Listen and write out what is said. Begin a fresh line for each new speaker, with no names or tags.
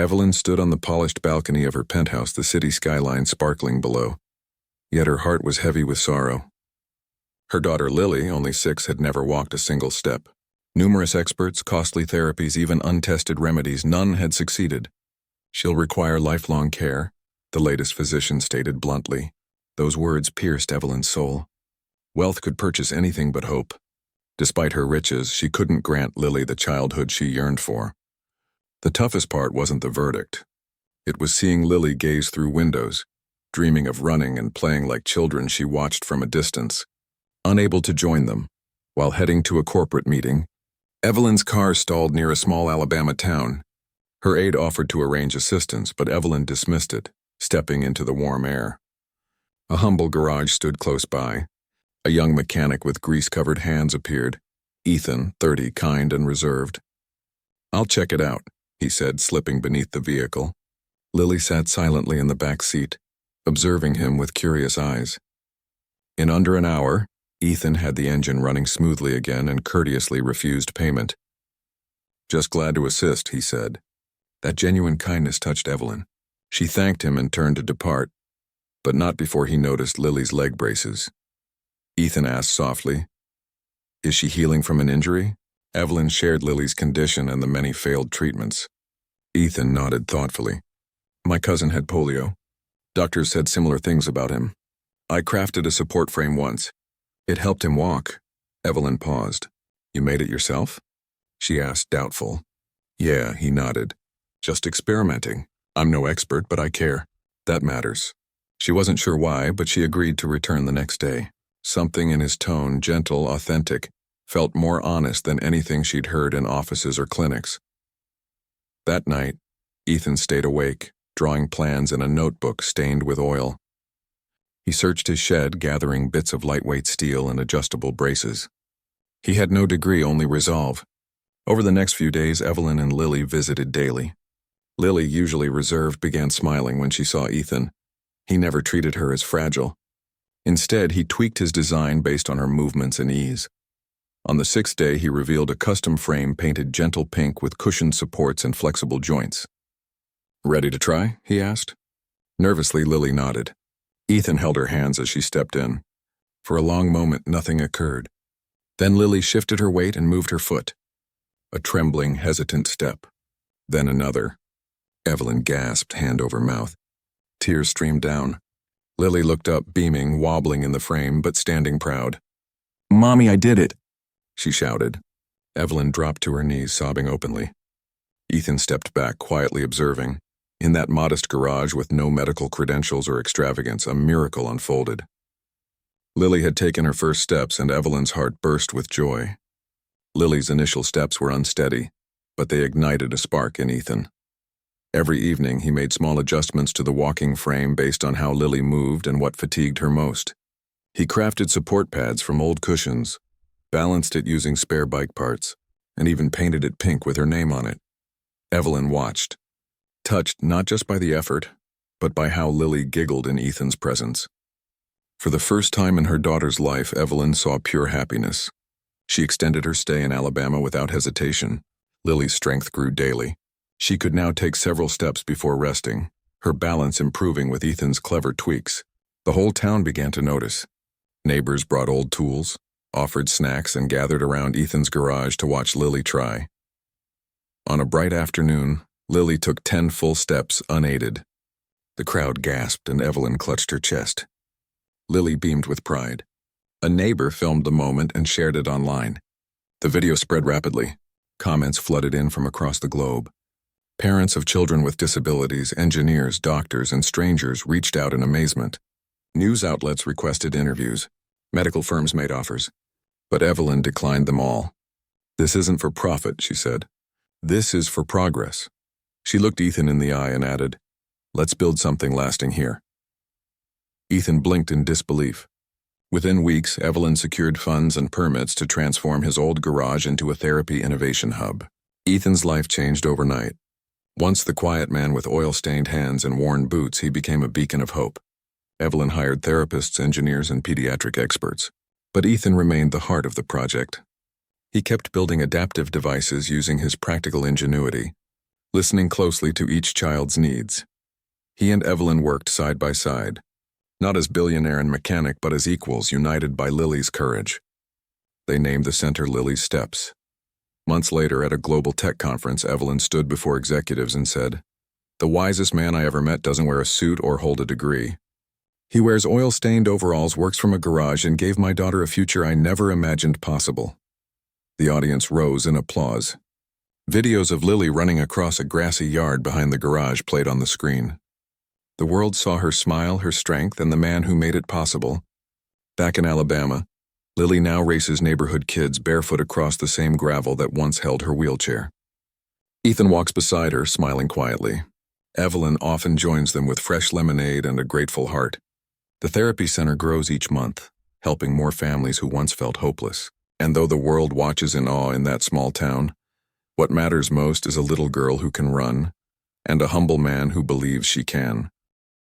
Evelyn stood on the polished balcony of her penthouse, the city skyline sparkling below. Yet her heart was heavy with sorrow. Her daughter Lily, only 6, had never walked a single step. Numerous experts, costly therapies, even untested remedies, none had succeeded. "She'll require lifelong care," the latest physician stated bluntly. Those words pierced Evelyn's soul. Wealth could purchase anything but hope. Despite her riches, she couldn't grant Lily the childhood she yearned for. The toughest part wasn't the verdict. It was seeing Lily gaze through windows, dreaming of running and playing like children she watched from a distance. Unable to join them, while heading to a corporate meeting, Evelyn's car stalled near a small Alabama town. Her aide offered to arrange assistance, but Evelyn dismissed it, stepping into the warm air. A humble garage stood close by. A young mechanic with grease-covered hands appeared. Ethan, 30, kind and reserved. "I'll check it out," he said, slipping beneath the vehicle. Lily sat silently in the back seat, observing him with curious eyes. In under an hour, Ethan had the engine running smoothly again and courteously refused payment. "Just glad to assist," he said. That genuine kindness touched Evelyn. She thanked him and turned to depart, but not before he noticed Lily's leg braces. Ethan asked softly, "Is she healing from an injury?" Evelyn shared Lily's condition and the many failed treatments. Ethan nodded thoughtfully. "My cousin had polio. Doctors said similar things about him. I crafted a support frame once. It helped him walk." Evelyn paused. "You made it yourself?" she asked, doubtful. "Yeah," he nodded. "Just experimenting. I'm no expert, but I care. That matters." She wasn't sure why, but she agreed to return the next day. Something in his tone, gentle, authentic, felt more honest than anything she'd heard in offices or clinics. That night, Ethan stayed awake, drawing plans in a notebook stained with oil. He searched his shed, gathering bits of lightweight steel and adjustable braces. He had no degree, only resolve. Over the next few days, Evelyn and Lily visited daily. Lily, usually reserved, began smiling when she saw Ethan. He never treated her as fragile. Instead, he tweaked his design based on her movements and ease. On the 6th day, he revealed a custom frame painted gentle pink with cushioned supports and flexible joints. "Ready to try?" he asked. Nervously, Lily nodded. Ethan held her hands as she stepped in. For a long moment, nothing occurred. Then Lily shifted her weight and moved her foot. A trembling, hesitant step. Then another. Evelyn gasped, hand over mouth. Tears streamed down. Lily looked up, beaming, wobbling in the frame, but standing proud. "Mommy, I did it!" she shouted. Evelyn dropped to her knees, sobbing openly. Ethan stepped back, quietly observing. In that modest garage with no medical credentials or extravagance, a miracle unfolded. Lily had taken her first steps, and Evelyn's heart burst with joy. Lily's initial steps were unsteady, but they ignited a spark in Ethan. Every evening, he made small adjustments to the walking frame based on how Lily moved and what fatigued her most. He crafted support pads from old cushions, balanced it using spare bike parts, and even painted it pink with her name on it. Evelyn watched, touched not just by the effort, but by how Lily giggled in Ethan's presence. For the first time in her daughter's life, Evelyn saw pure happiness. She extended her stay in Alabama without hesitation. Lily's strength grew daily. She could now take several steps before resting, her balance improving with Ethan's clever tweaks. The whole town began to notice. Neighbors brought old tools, offered snacks, and gathered around Ethan's garage to watch Lily try. On a bright afternoon, Lily took 10 full steps unaided. The crowd gasped and Evelyn clutched her chest. Lily beamed with pride. A neighbor filmed the moment and shared it online. The video spread rapidly. Comments flooded in from across the globe. Parents of children with disabilities, engineers, doctors, and strangers reached out in amazement. News outlets requested interviews. Medical firms made offers. But Evelyn declined them all. "This isn't for profit," she said. "This is for progress." She looked Ethan in the eye and added, "Let's build something lasting here." Ethan blinked in disbelief. Within weeks, Evelyn secured funds and permits to transform his old garage into a therapy innovation hub. Ethan's life changed overnight. Once the quiet man with oil-stained hands and worn boots, he became a beacon of hope. Evelyn hired therapists, engineers, and pediatric experts. But Ethan remained the heart of the project. He kept building adaptive devices using his practical ingenuity. listening closely to each child's needs. He and Evelyn worked side by side, not as billionaire and mechanic, but as equals united by Lily's courage. They named the center Lily's Steps. Months later, at a global tech conference, Evelyn stood before executives and said, "The wisest man I ever met doesn't wear a suit or hold a degree. He wears oil-stained overalls, works from a garage, and gave my daughter a future I never imagined possible." The audience rose in applause. Videos of Lily running across a grassy yard behind the garage played on the screen. The world saw her smile, her strength, and the man who made it possible. Back in Alabama, Lily now races neighborhood kids barefoot across the same gravel that once held her wheelchair. Ethan walks beside her, smiling quietly. Evelyn often joins them with fresh lemonade and a grateful heart. The therapy center grows each month, helping more families who once felt hopeless. And though the world watches in awe in that small town, what matters most is a little girl who can run, and a humble man who believes she can.